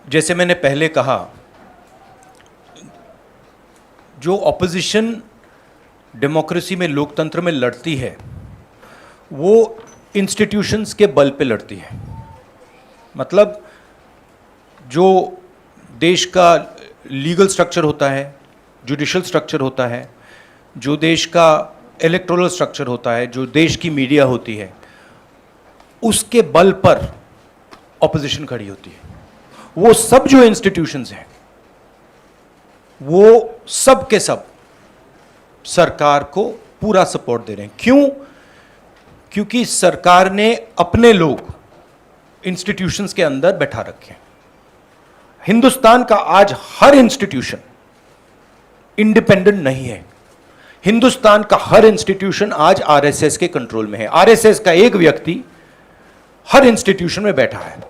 जैसे मैंने पहले कहा, जो ऑपोजिशन डेमोक्रेसी में, लोकतंत्र में लड़ती है, वो इंस्टीट्यूशंस के बल पे लड़ती है। मतलब जो देश का लीगल स्ट्रक्चर होता है, जुडिशल स्ट्रक्चर होता है, जो देश का इलेक्टोरल स्ट्रक्चर होता है, जो देश की मीडिया होती है, उसके बल पर ऑपोजिशन खड़ी होती है। वो सब जो इंस्टीट्यूशंस हैं, वो सब के सब सरकार को पूरा सपोर्ट दे रहे हैं। क्यों? क्योंकि सरकार ने अपने लोग इंस्टीट्यूशंस के अंदर बैठा रखे हैं। हिंदुस्तान का आज हर इंस्टीट्यूशन इंडिपेंडेंट नहीं है। हिंदुस्तान का हर इंस्टीट्यूशन आज आरएसएस के कंट्रोल में है। आरएसएस का एक व्यक्ति हर इंस्टीट्यूशन में बैठा है।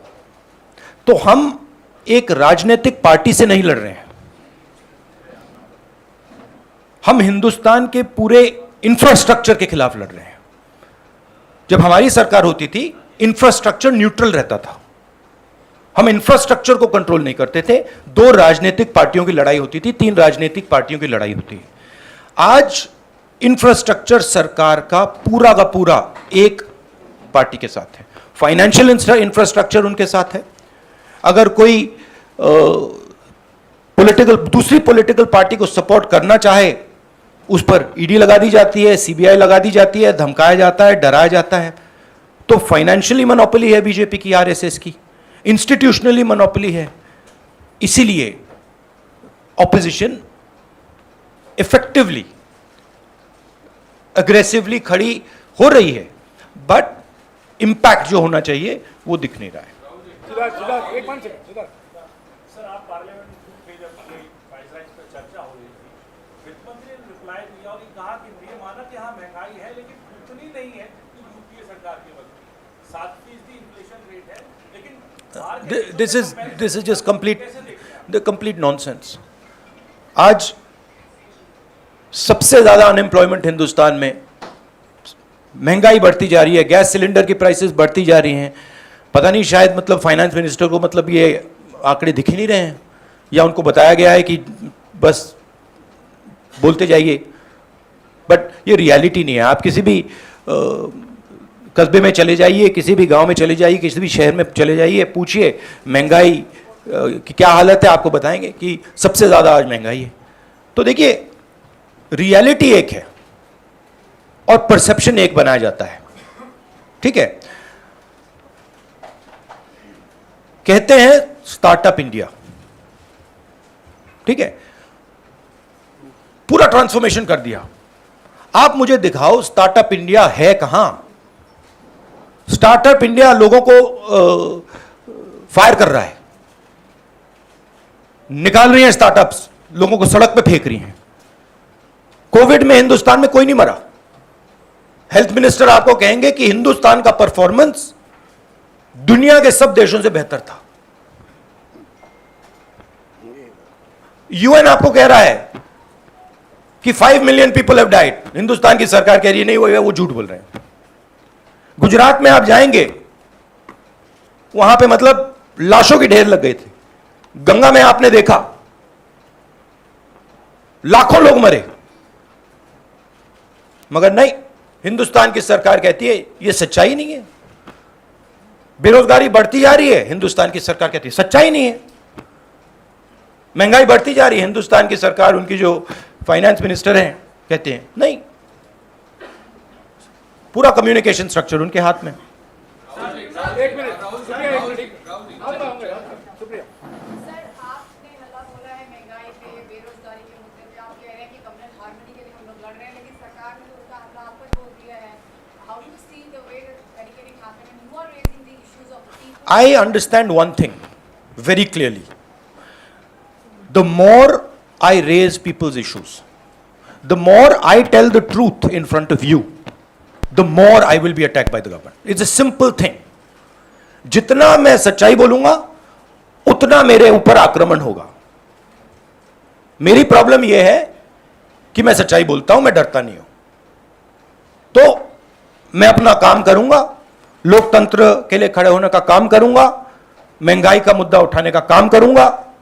तो हम एक राजनीतिक पार्टी से नहीं लड़ रहे हैं, हम हिंदुस्तान के पूरे इंफ्रास्ट्रक्चर के खिलाफ लड़ रहे हैं। जब हमारी सरकार होती थी, इंफ्रास्ट्रक्चर न्यूट्रल रहता था, हम इंफ्रास्ट्रक्चर को कंट्रोल नहीं करते थे। 2 राजनीतिक पार्टियों की लड़ाई होती थी, 3 राजनीतिक पार्टियों की लड़ाई होती है। आज इंफ्रास्ट्रक्चर सरकार का पूरा एक पार्टी के साथ है। फाइनेंशियल इंफ्रास्ट्रक्चर उनके साथ है। अगर कोई दूसरी पॉलिटिकल पार्टी को सपोर्ट करना चाहे, उस पर ईडी लगा दी जाती है, सीबीआई लगा दी जाती है, धमकाया जाता है, डराया जाता है। तो फाइनेंशियली मोनोपोली है बीजेपी की, आरएसएस की, इंस्टीट्यूशनली मोनोपोली है। इसीलिए ऑपोजिशन इफेक्टिवली, अग्रेसिवली खड़ी हो रही है, बट इंपैक्ट जो होना चाहिए वो दिख नहीं रहा है। सर, आप पार्लियामेंट में जब पाइपलाइन पर चर्चा हो रही थी, वित्त मंत्री ने रिप्लाई दिया और कहा कि ये माना कि हाँ महंगाई है, लेकिन उतनी नहीं है कि यूपीए सरकार के वक्त 7% इन्फ्लेशन रेट है, लेकिन this is just complete nonsense. आज सबसे ज्यादा अनएम्प्लॉयमेंट हिंदुस्तान में, महंगाई बढ़ती जा रही है, गैस सिलेंडर की प्राइसेस बढ़ती जा रही हैं। पता नहीं, शायद मतलब फाइनेंस मिनिस्टर को मतलब ये आंकड़े दिख ही नहीं रहे हैं, या उनको बताया गया है कि बस बोलते जाइए, बट ये रियलिटी नहीं है। आप किसी भी कस्बे में चले जाइए, किसी भी गांव में चले जाइए, किसी भी शहर में चले जाइए, पूछिए महंगाई की क्या हालत है, आपको बताएंगे कि सबसे ज़्यादा आज महंगाई है। तो देखिए, रियलिटी एक है और परसेप्शन एक बनाया जाता है, ठीक है। कहते हैं स्टार्टअप इंडिया, ठीक है, पूरा ट्रांसफॉर्मेशन कर दिया। आप मुझे दिखाओ स्टार्टअप इंडिया है कहां? स्टार्टअप इंडिया लोगों को फायर कर रहा है, निकाल रही है स्टार्टअप्स, लोगों को सड़क पे फेंक रही हैं। कोविड में हिंदुस्तान में कोई नहीं मरा। हेल्थ मिनिस्टर आपको कहेंगे कि हिंदुस्तान का परफॉर्मेंस दुनिया के सब देशों से बेहतर था। यूएन आपको कह रहा है कि 5 million people have died, Hindustan की सरकार कह रही है नहीं, वो झूठ बोल रहे हैं। गुजरात में आप जाएंगे, वहां पे मतलब लाशों के ढेर लग गए थे। गंगा में आपने देखा लाखों लोग मरे, मगर नहीं, हिंदुस्तान की सरकार कहती है यह सच्चाई नहीं है। बेरोजगारी बढ़ती जा रही है, हिंदुस्तान की सरकार कहती है सच्चाई नहीं है। महंगाई बढ़ती जा रही है, हिंदुस्तान की सरकार, उनकी जो फाइनेंस मिनिस्टर हैं, कहते हैं नहीं। पूरा कम्युनिकेशन स्ट्रक्चर उनके हाथ में। एक minute, I understand one thing very clearly. The more I raise people's issues, the more I tell the truth in front of you, the more I will be attacked by the government. It's a simple thing. जितना मैं सच्चाई बोलूंगा, उतना मेरे ऊपर आक्रमण होगा। मेरी प्रॉब्लम यह है कि मैं सच्चाई बोलता हूं, मैं डरता नहीं हूं। तो मैं अपना काम करूंगा, लोकतंत्र के लिए खड़े होने का काम करूंगा। महंगाई का मुद्दा उठाने का काम करूंगा,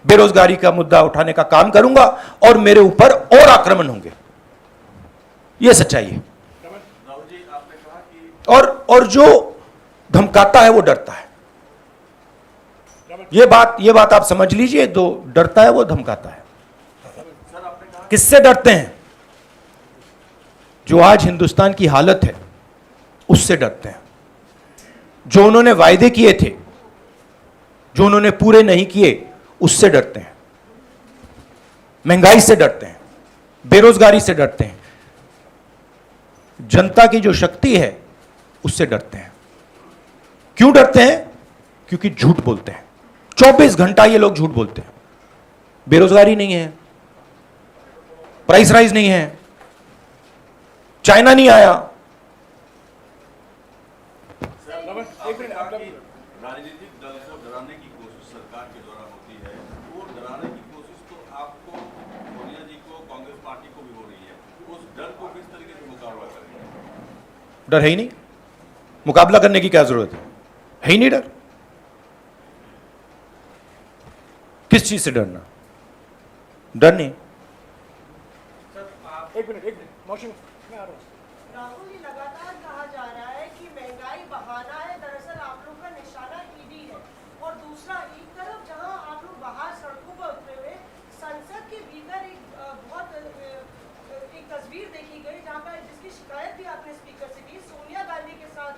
बेरोजगारी का मुद्दा उठाने का काम करूंगा, और मेरे ऊपर और आक्रमण होंगे। यह सच्चाई है। राहुल जी, आपने कहा कि और जो धमकाता है वो डरता है। ये बात आप समझ लीजिए, जो डरता है वो धमकाता है। सर आपने कहा किससे डरते हैं? जो आज हिंदुस्तान की हालत है उससे डरते हैं। जो उन्होंने वायदे किए थे, जो उन्होंने पूरे नहीं किए, उससे डरते हैं। महंगाई से डरते हैं, बेरोजगारी से डरते हैं, जनता की जो शक्ति है उससे डरते हैं। क्यों डरते हैं? क्योंकि झूठ बोलते हैं। 24 घंटा ये लोग झूठ बोलते हैं। बेरोजगारी नहीं है, प्राइस राइज नहीं है, चाइना नहीं आया। एक मिनट, आप लोग- राजनीतिक दल को डराने की कोशिश सरकार के द्वारा होती है। वो डराने की कोशिश तो आपको, सोनिया जी को, कांग्रेस पार्टी को भी हो रही है। उस डर को किस तरीके से मुकाबला करेंगे? डर है ही नहीं, मुकाबला करने की क्या जरूरत है ही नहीं डर। किस चीज से डरना? डर नहीं। एक मिनट, मोशन मैं आ रहा हूँ। राहुल, ये लगातार कहा जा रहा है कि महंगाई बहाना है, दरअसल आप लोग का निशाना ईडी है। और दूसरा, एक तरफ जहां आप लोग बाहर सड़कों पर उतरे हुए, संसद के भीतर एक तस्वीर देखी गई जहां पर, जिसकी शिकायत भी आपने स्पीकर से की, सोनिया गांधी के साथ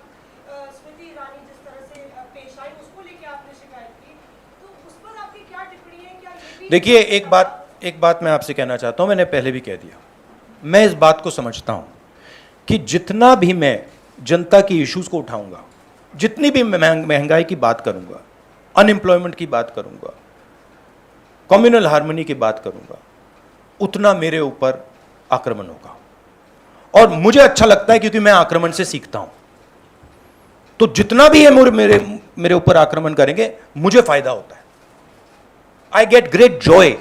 स्मृति ईरानी जिस तरह से पेश आई, उसको लेके आपने शिकायत की, तो उस पर आपकी क्या टिप्पणी है? क्या ये भी देखिए, एक बात मैं आपसे कहना चाहता हूं, मैंने पहले भी कह दिया। मैं इस बात को समझता हूं कि जितना भी मैं जनता की इश्यूज को उठाऊंगा, जितनी भी महंगाई की बात करूंगा, अनएम्प्लॉयमेंट की बात करूंगा, कम्युनल हार्मनी की बात करूंगा, उतना मेरे ऊपर आक्रमण होगा। और मुझे अच्छा लगता है क्योंकि मैं आक्रमण से सीखता हूं। तो जितना भी ये मेरे ऊपर आक्रमण करेंगे, मुझे फायदा होता है। I get great joy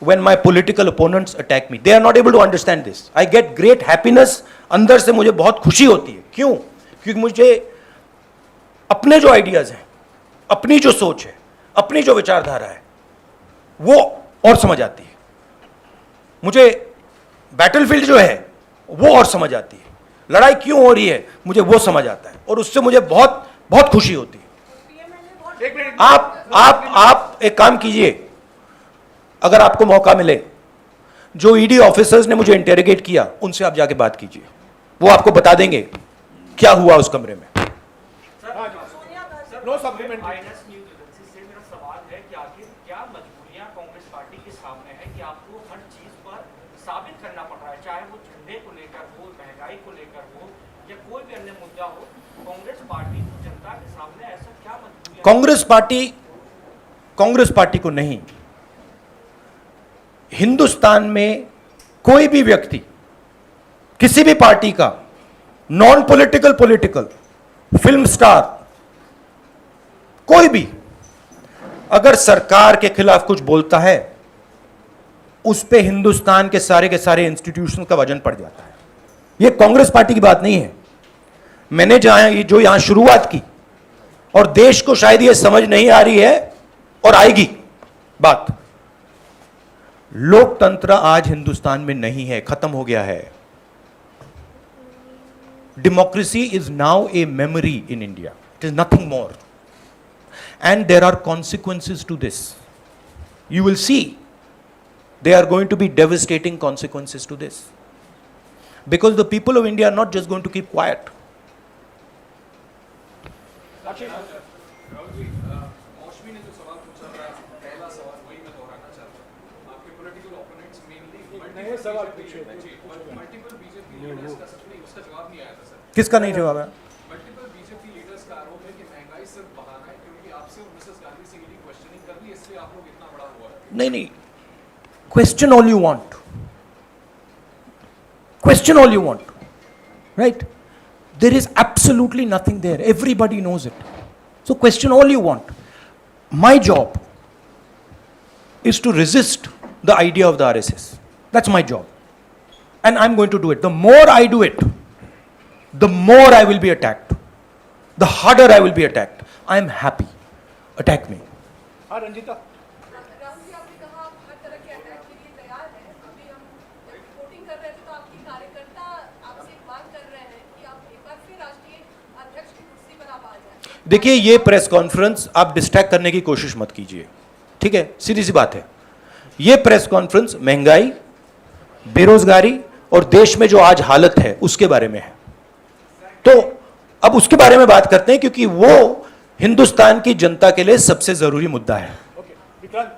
when my political opponents attack me. They are not able to understand this. I get great happiness. अंदर से मुझे बहुत खुशी होती है। क्यों? क्योंकि मुझे अपने जो आइडियाज हैं, अपनी जो सोच है, अपनी जो विचारधारा है, वो और समझ आती है। मुझे बैटलफील्ड जो है वो और समझ आती है। लड़ाई क्यों हो रही है मुझे वो समझ आता है, और उससे मुझे बहुत बहुत खुशी होती है। एक मिनट, आप एक काम कीजिए, अगर आपको मौका मिले, जो ईडी ऑफिसर्स ने मुझे इंटेरोगेट किया उनसे आप जाके बात कीजिए, वो आपको बता देंगे क्या हुआ उस कमरे में। No supplementary. Finance news agency से मेरा सवाल है कि आखिर क्या मजबूरियां कांग्रेस पार्टी के सामने है कि आपको हर चीज पर साबित करना पड़ रहा है, चाहे वो झंडे को लेकर हो, महंगाई को लेकर हो, या कोई भी अन्य मुद्दा हो। कांग्रेस पार्टी को जनता के सामने ऐसा क्या मजबूरियां? कांग्रेस पार्टी को नहीं, हिंदुस्तान में कोई भी व्यक्ति, किसी भी पार्टी का, non political, political, film star, कोई भी अगर सरकार के खिलाफ कुछ बोलता है, उस पे हिंदुस्तान के सारे इंस्टीट्यूशन का वजन पड़ जाता है। यह कांग्रेस पार्टी की बात नहीं है। मैंने जो यहां शुरुआत की, और देश को शायद यह समझ नहीं आ रही है और आएगी बात, लोकतंत्र आज हिंदुस्तान में नहीं है, खत्म हो गया है। Democracy is now a memory in India, it is nothing more, and there are consequences to this. You will see there are going to be devastating consequences to this, because the people of India are not just going to keep quiet. Rahul ji, Mousami ने जो सवाल पूछा था, पहला सवाल वही मैं दोहराना चाहता हूँ। आपके पॉलिटिकल ओपोनेंट्स मेनली नए सवाल पूछिए। मल्टीपल बीजेपी लीडर्स का उसका जवाब नहीं आया था सर। किसका नहीं जवाब है? मल्टीपल बीजेपी लीडर्स का आरोप है कि महंगाई सिर्फ बहाना है, क्योंकि आपसे और मिसेस गांधी से ईडी क्वेश्चनिंग कर ली, इसलिए आप लोग इतना बड़ा हुआ है। नहीं, question all you want, question all you want, right? There is absolutely nothing there, everybody knows it, so question all you want. My job is to resist the idea of the RSS. That's my job, and I'm going to do it. The more I do it, the more I will be attacked, the harder I will be attacked. I am happy. attack me. हाँ रंजीता, राहुल जी, आपने कहा आप हर तरह के attack के लिए तैयार हैं। अभी हम जब रिपोर्टिंग कर रहे थे तो आपके कार्यकर्ता आपसे एक बात कर रहे हैं कि आप एक बार फिर राष्ट्रीय अध्यक्ष की कुर्सी पर आप आ जाए। देखिए, ये प्रेस कॉन्फ्रेंस आप डिस्ट्रैक्ट करने की कोशिश मत कीजिए, ठीक है? सीधी सी बात है। ये प्रेस कॉन्फ्रेंस महंगाई, बेरोजगारी और देश में जो आज हालत है उसके बारे में है। तो अब उसके बारे में बात करते हैं, क्योंकि वो हिंदुस्तान की जनता के लिए सबसे जरूरी मुद्दा है। ओके विक्रांत।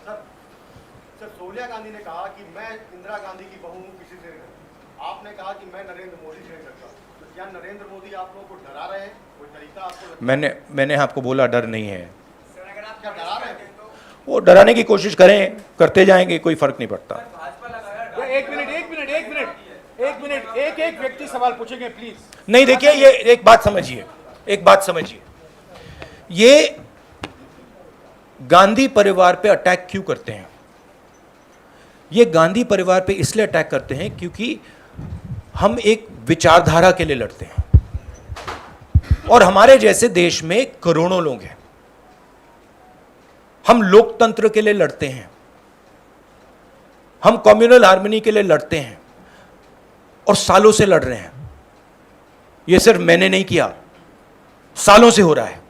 सर, सोनिया गांधी ने कहा कि मैं इंदिरा गांधी की बहू हूं, किसी से नहीं डरती। आपने कहा कि मैं नरेंद्र मोदी से नहीं डरता। तो क्या नरेंद्र मोदी आप लोगों को डरा रहे हैं? कोई तरीका आपको लगता मैंने आपको बोला डर नहीं है। है? क्या डरा रहे हैं? वो डराने की कोशिश करें, करते जाएंगे, कोई फर्क नहीं पड़ता। एक मिनट, एक व्यक्ति सवाल पूछेंगे प्लीज। नहीं, देखिए, ये एक बात समझिए, ये गांधी परिवार पे अटैक क्यों करते हैं? ये गांधी परिवार पे इसलिए अटैक करते हैं क्योंकि हम एक विचारधारा के लिए लड़ते हैं और हमारे जैसे देश में करोड़ों लोग हैं। हम लोकतंत्र के लिए लड़ते हैं, हम कम्युनल हार्मनी के लिए लड़ते हैं और सालों से लड़ रहे हैं। यह सिर्फ मैंने नहीं किया, सालों से हो रहा है।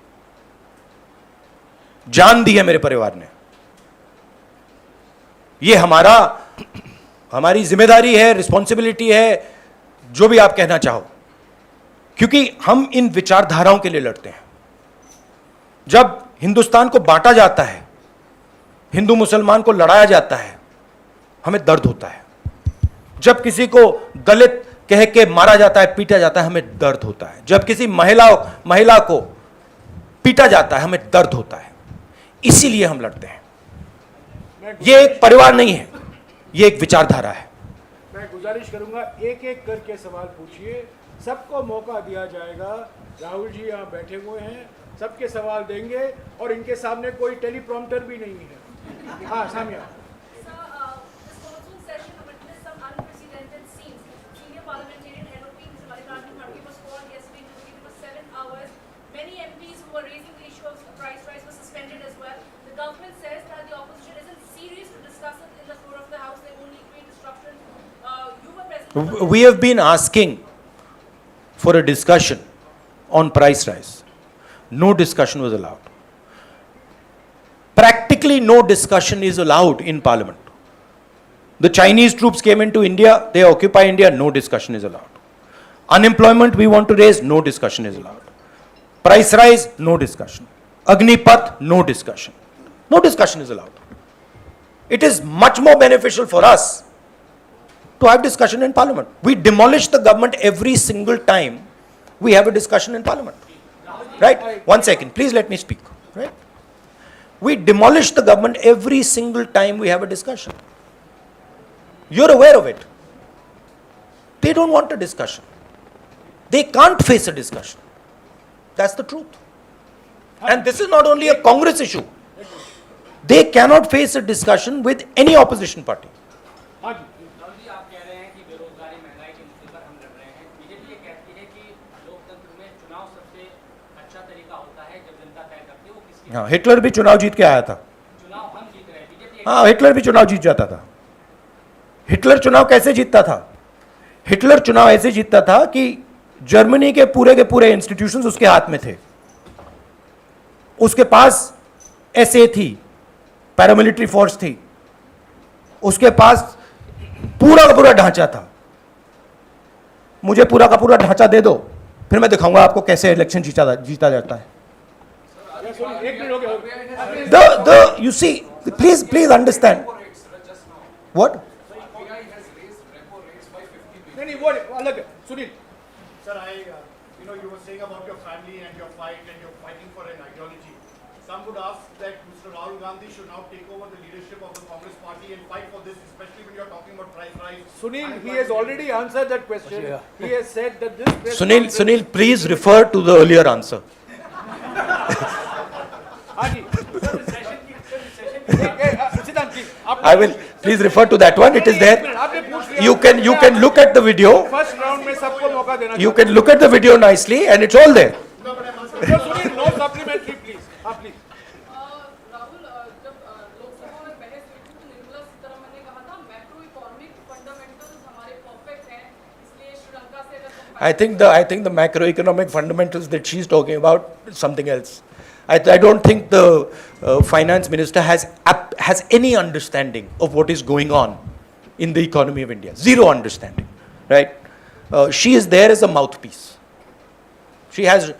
जान दी है मेरे परिवार ने। यह हमारी जिम्मेदारी है, रिस्पॉन्सिबिलिटी है, जो भी आप कहना चाहो, क्योंकि हम इन विचारधाराओं के लिए लड़ते हैं। जब हिंदुस्तान को बांटा जाता है, हिंदू मुसलमान को लड़ाया जाता है, हमें दर्द होता है। जब किसी को दलित कह के मारा जाता है, पीटा जाता है, हमें दर्द होता है। जब किसी महिला को पीटा जाता है, हमें दर्द होता है। इसीलिए हम लड़ते हैं। ये एक परिवार नहीं है, ये एक विचारधारा है। मैं गुजारिश करूंगा एक एक करके सवाल पूछिए, सबको मौका दिया जाएगा। राहुल जी यहाँ बैठे हुए हैं, सबके सवाल देंगे और इनके सामने कोई टेलीप्रॉम्प्टर भी नहीं है। हाँ Samia. We have been asking for a discussion on price rise. No discussion was allowed. Practically no discussion is allowed in parliament. The Chinese troops came into India, they occupy India, no discussion is allowed. Unemployment we want to raise, no discussion is allowed. Price rise, no discussion. Agnipath, no discussion. No discussion is allowed. It is much more beneficial for us to have discussion in parliament. We demolish the government every single time we have a discussion in parliament. Right? 1 second, please let me speak. Right? We demolish the government every single time we have a discussion. You're aware of it. They don't want a discussion. They can't face a discussion. That's the truth. And this is not only a Congress issue. They cannot face a discussion with any opposition party. हाँ जी। राहुल जी, आप कह रहे हैं कि बेरोजगारी महंगाई के मुद्दे पर हम लड़ रहे हैं। बीजेपी ये कहती है कि लोकतंत्र में चुनाव सबसे अच्छा तरीका होता है जब जनता तय करती है वो किसकी। हाँ, हिटलर भी चुनाव जीत के आया था। चुनाव हम जीत रहे हैं, बीजेपी हाँ, हिटलर भी चुनाव जीत जाता था। हिटलर चुनाव कैसे जीतता था? हिटलर चुनाव ऐसे जीतता था कि जर्मनी के पूरे इंस्टीट्यूशंस उसके हाथ में थे। उसके पास एसए थी, पैरामिलिट्री फोर्स थी, उसके पास पूरा का पूरा ढांचा था। मुझे पूरा का पूरा ढांचा दे दो, फिर मैं दिखाऊंगा आपको कैसे इलेक्शन जीता जाता है। एक मिनट हो गया। You see, please understand. What? नहीं वो अलग है। Sunil. Sir, you were saying about your family and your fight and you're fighting for an ideology. Some would ask that Mr. Rahul Gandhi should now take over the leadership of the Congress party and fight for this, especially when you're talking about price rise. Sunil, he has already answered that question. He has said that this press Sunil, please refer to the earlier answer. हाँ जी। सिद्धांत जी, आप I will please refer to that one. It is there. आपने पूछ लिया। You can look at the video. First round में सबको मौका देना You can look at the video nicely, and it's all there. चाहिए। Sunil, no supplementary please. हाँ please. I think the macroeconomic fundamentals that she's talking about is something else. I don't think the finance minister has any understanding of what is going on in the economy of India. Zero understanding, right? She is there as a mouthpiece. She has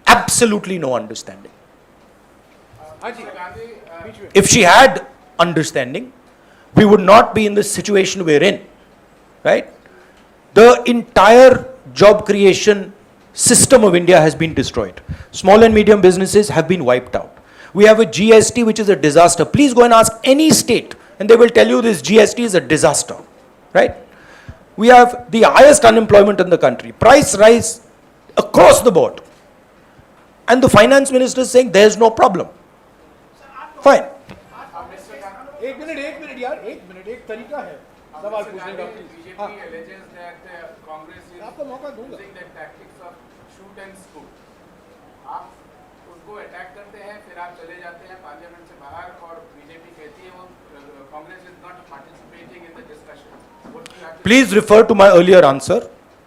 absolutely no understanding. हाँ जी बीच में If she had understanding, we would not be in the situation we're in, right? The entire job creation system of India has been destroyed. Small and medium businesses have been wiped out. We have a GST which is a disaster. Please go and ask any state and they will tell you this GST is a disaster, right? We have the highest unemployment in the country. Price rise across the board. And the finance minister is saying there is no problem. Fine. एक minute यार एक तरीका है सवाल पूछने का please हाँ alleges that Congress is आपको मौका दूंगा using the tactics of shoot and scoop. आप उसको अटैक करते हैं फिर आप चले जाते हैं पार्लियामेंट से बाहर और बीजेपी कहती है वो Congress is not participating in the discussion. Please refer to my earlier answer,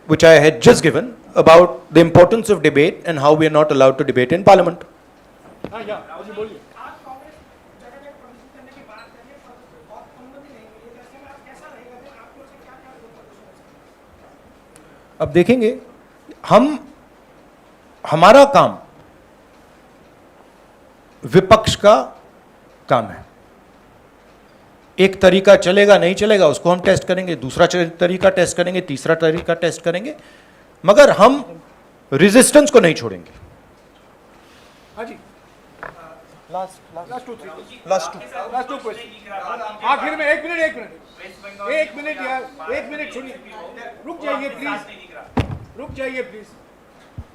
which I had just given, about the importance of debate and how we are not allowed to debate in Parliament. हाँ या जी बोलिए आज कांग्रेस जगह जगह प्रदर्शन करने की बात कर रही है पर और अनुमति नहीं मिली तो ऐसे में आप कैसा रहेगा फिर आपकी ओर से क्या क्या प्रदर्शन अब देखेंगे हमारा काम विपक्ष का काम है. एक तरीका चलेगा नहीं चलेगा उसको हम टेस्ट करेंगे, दूसरा तरीका टेस्ट करेंगे, तीसरा तरीका टेस्ट करेंगे, मगर हम रेजिस्टेंस को नहीं छोड़ेंगे. हाँ जी लास्ट टू क्वेश्चन आखिर में एक मिनट यार एक मिनट सुनिए रुक जाइए प्लीज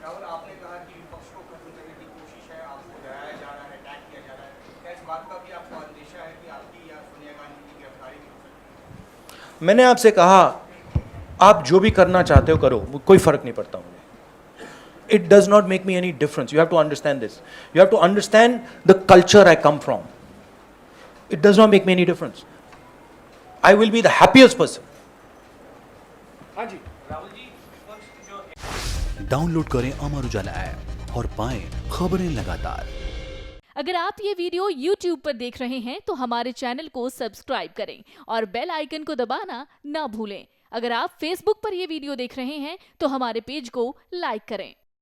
राहुल आपने कहा कि विपक्ष को खत्म करने की कोशिश है, आपको डराया जा रहा है, अटैक किया जा रहा है, क्या इस बात का भी आपको अंदेशा है कि आपकी या सोनिया गांधी की गिरफ्तारी भी हो सकती है? मैंने आपसे कहा आप जो भी करना चाहते हो करो, कोई फर्क नहीं पड़ता मुझे. It does not make me any difference. You have to understand this. You have to understand the culture I come from. It does not make me any difference. I will be the happiest person. हाँ जी download करें Amar Ujala app और पाएं खबरें लगातार. अगर आप ये video YouTube पर देख रहे हैं तो हमारे चैनल को सब्सक्राइब करें और बेल आइकन को दबाना ना भूलें. अगर आप Facebook पर ये वीडियो देख रहे हैं तो हमारे पेज को लाइक करें.